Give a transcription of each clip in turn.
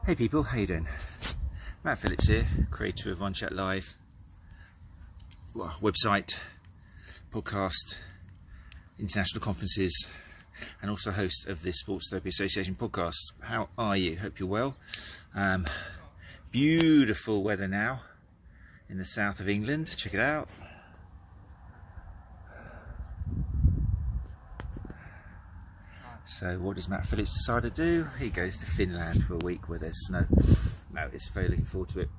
Hey people, how you doing? Matt Phillips here, creator of OneChat Live, website, podcast, international conferences, and also host of the Sports Therapy Association podcast. How are you? Hope you're well. Beautiful weather now in the south of England. Check it out. So what does Matt Phillips decide to do? He goes to Finland for a week where there's snow. No, it's very looking forward to it.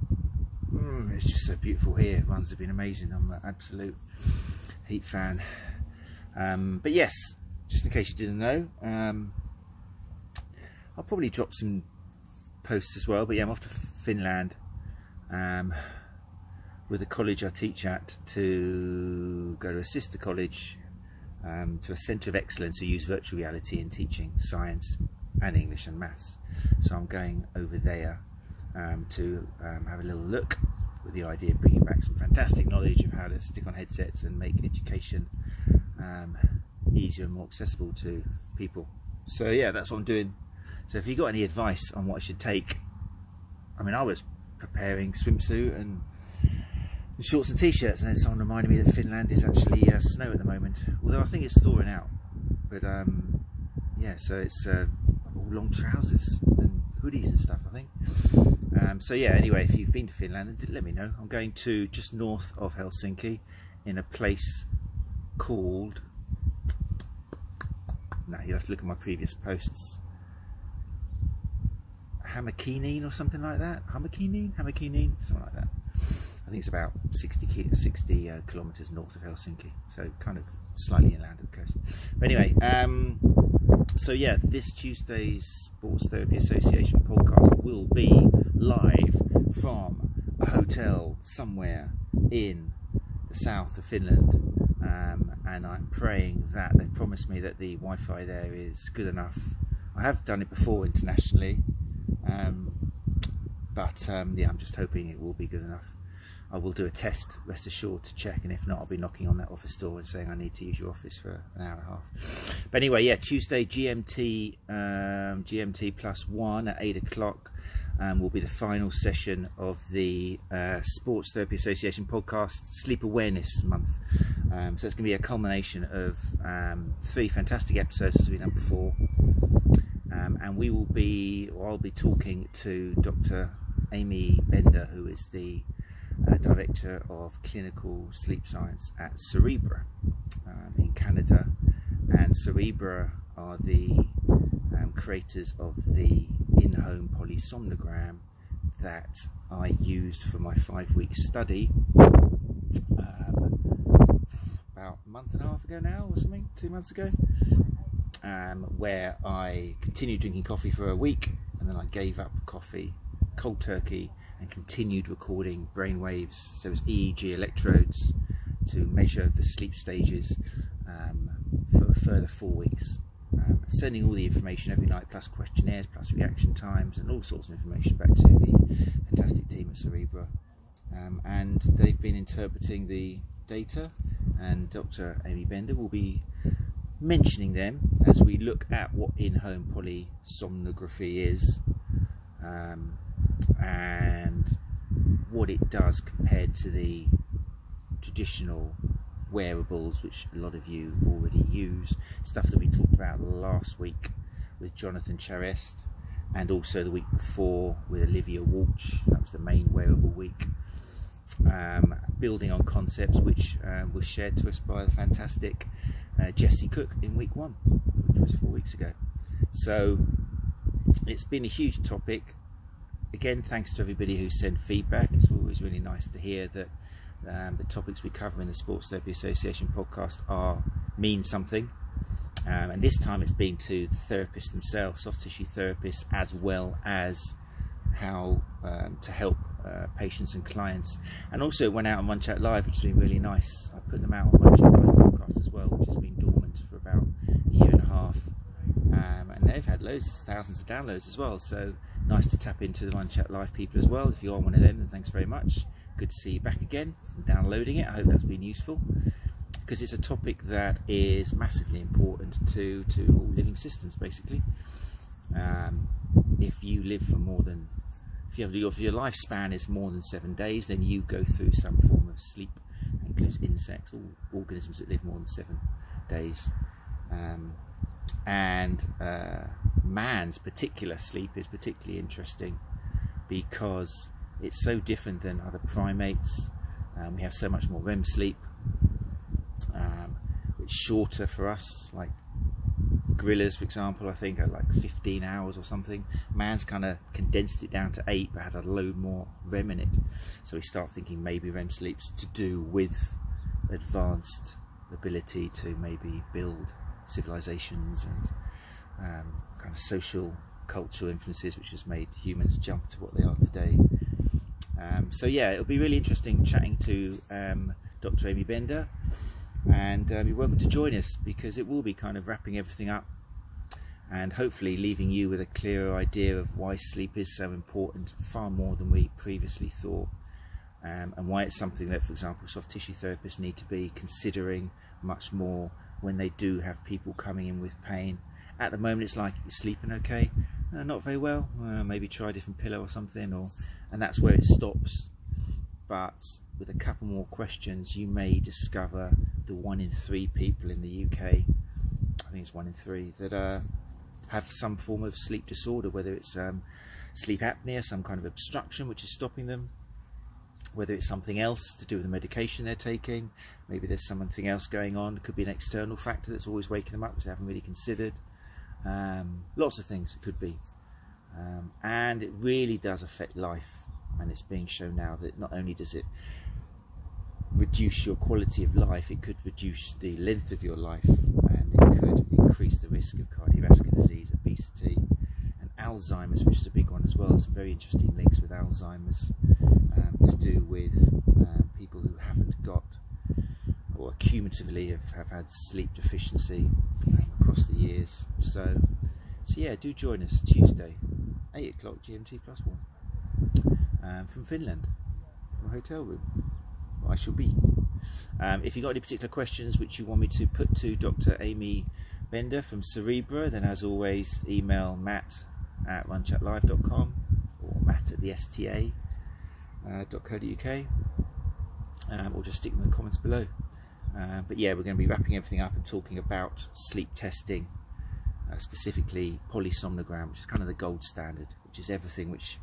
It's just so beautiful here. Runs have been amazing. I'm an absolute heat fan. But yes, just in case you didn't know, I'll probably drop some posts as well. But yeah, I'm off to Finland with the college I teach at to go to a sister college, to a centre of excellence who use virtual reality in teaching science and English and maths. So I'm going over there to have a little look, with the idea of bringing back some fantastic knowledge of how to stick on headsets and make education easier and more accessible to people. So yeah, that's what I'm doing. So if you've got any advice on what I should take, I mean, I was preparing swimsuit and shorts and t-shirts, and then someone reminded me that Finland is actually snow at the moment, although I think it's thawing out. But yeah, so it's all long trousers and hoodies and stuff, I think. So yeah, anyway, if you've been to Finland, let me know. I'm going to just north of Helsinki in a place called, now you'll have to look at my previous posts, Hammakiinen or something like that. Hammakiinen, something like that. I think it's about 60 kilometres north of Helsinki, so kind of slightly inland of the coast. But anyway, so yeah, this Tuesday's Sports Therapy Association podcast will be live from a hotel somewhere in the south of Finland, and I'm praying that they've promised me that the Wi-Fi there is good enough. I have done it before internationally, but yeah, I'm just hoping it will be good enough. I will do a test, rest assured, to check, and if not, I'll be knocking on that office door and saying I need to use your office for an hour and a half. But anyway, yeah, Tuesday GMT +1 at 8 o'clock will be the final session of the Sports Therapy Association podcast Sleep Awareness Month. So it's going to be a culmination of 3 fantastic episodes as we've done before, and I'll be talking to Dr. Amy Bender, who is the Director of Clinical Sleep Science at Cerebra in Canada, and Cerebra are the creators of the in-home Polysomnogram that I used for my 5-week study about a month and a half ago now, or something, 2 months ago, where I continued drinking coffee for a week, and then I gave up coffee cold turkey and continued recording brain waves. So it was EEG electrodes to measure the sleep stages for a further 4 weeks, sending all the information every night, plus questionnaires, plus reaction times, and all sorts of information back to the fantastic team at Cerebra. And they've been interpreting the data, and Dr. Amy Bender will be mentioning them as we look at what in-home polysomnography is, and what it does compared to the traditional wearables, which a lot of you already use, stuff that we talked about last week with Jonathan Charest, and also the week before with Olivia Walsh. That was the main wearable week, building on concepts which were shared to us by the fantastic Jessie Cook in week 1, which was 4 weeks ago. So it's been a huge topic. Again, thanks to everybody who sent feedback. It's always really nice to hear that the topics we cover in the Sports Therapy Association podcast mean something. And this time it's been to the therapists themselves, soft tissue therapists, as well as how to help patients and clients. And also went out on OneChat Live, which has been really nice. I put them out on OneChat Live podcast as well, which has been dormant for about a year and a half. And they've had thousands of downloads as well. So nice to tap into the OneChat Live people as well. If you are one of them, then thanks very much. Good to see you back again and downloading it. I hope that's been useful, because it's a topic that is massively important to all living systems, basically. If you live for more than, if your lifespan is more than 7 days, then you go through some form of sleep. That includes insects, all organisms that live more than 7 days. Man's particular sleep is particularly interesting because it's so different than other primates. We have so much more REM sleep. It's shorter for us, like gorillas, for example, I think are like 15 hours or something. Man's kind of condensed it down to 8, but had a load more REM in it. So we start thinking maybe REM sleep's to do with advanced ability to maybe build civilizations and kind of social cultural influences, which has made humans jump to what they are today. So yeah, it'll be really interesting chatting to Dr. Amy Bender, and you're welcome to join us, because it will be kind of wrapping everything up and hopefully leaving you with a clearer idea of why sleep is so important, far more than we previously thought, and why it's something that, for example, soft tissue therapists need to be considering much more when they do have people coming in with pain. At the moment it's like, you're sleeping okay? Not very well? Maybe try a different pillow or something, and that's where it stops. But with a couple more questions, you may discover the 1 in 3 people in the UK, I think it's 1 in 3, that have some form of sleep disorder, whether it's sleep apnea, some kind of obstruction which is stopping them, whether it's something else to do with the medication they're taking, maybe there's something else going on. It could be an external factor that's always waking them up, which they haven't really considered. Lots of things it could be, and it really does affect life, and it's being shown now that not only does it reduce your quality of life, it could reduce the length of your life, and it could increase the risk of cardiovascular disease, obesity, and Alzheimer's, which is a big one as well. There's some very interesting links with Alzheimer's to do with people who haven't got, or cumulatively have had sleep deficiency across the years. So yeah, do join us Tuesday, 8 o'clock GMT +1, from Finland, from a hotel room. I shall be. If you've got any particular questions which you want me to put to Dr. Amy Bender from Cerebra, then as always email matt@runchatlive.com or matt@thesta.co.uk, or just stick them in the comments below. But yeah, we're going to be wrapping everything up and talking about sleep testing, specifically Polysomnogram, which is kind of the gold standard, which is everything which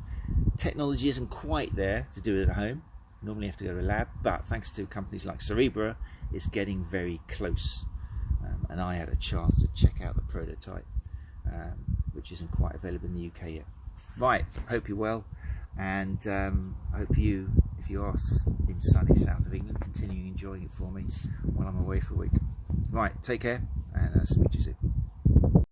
technology isn't quite there to do it at home. Normally you have to go to a lab, but thanks to companies like Cerebra, it's getting very close. And I had a chance to check out the prototype, which isn't quite available in the UK yet. Right, hope you're well, and I hope you, if you are in sunny south of England, continue enjoying it for me while I'm away for a week. Right, take care, and speak to you soon.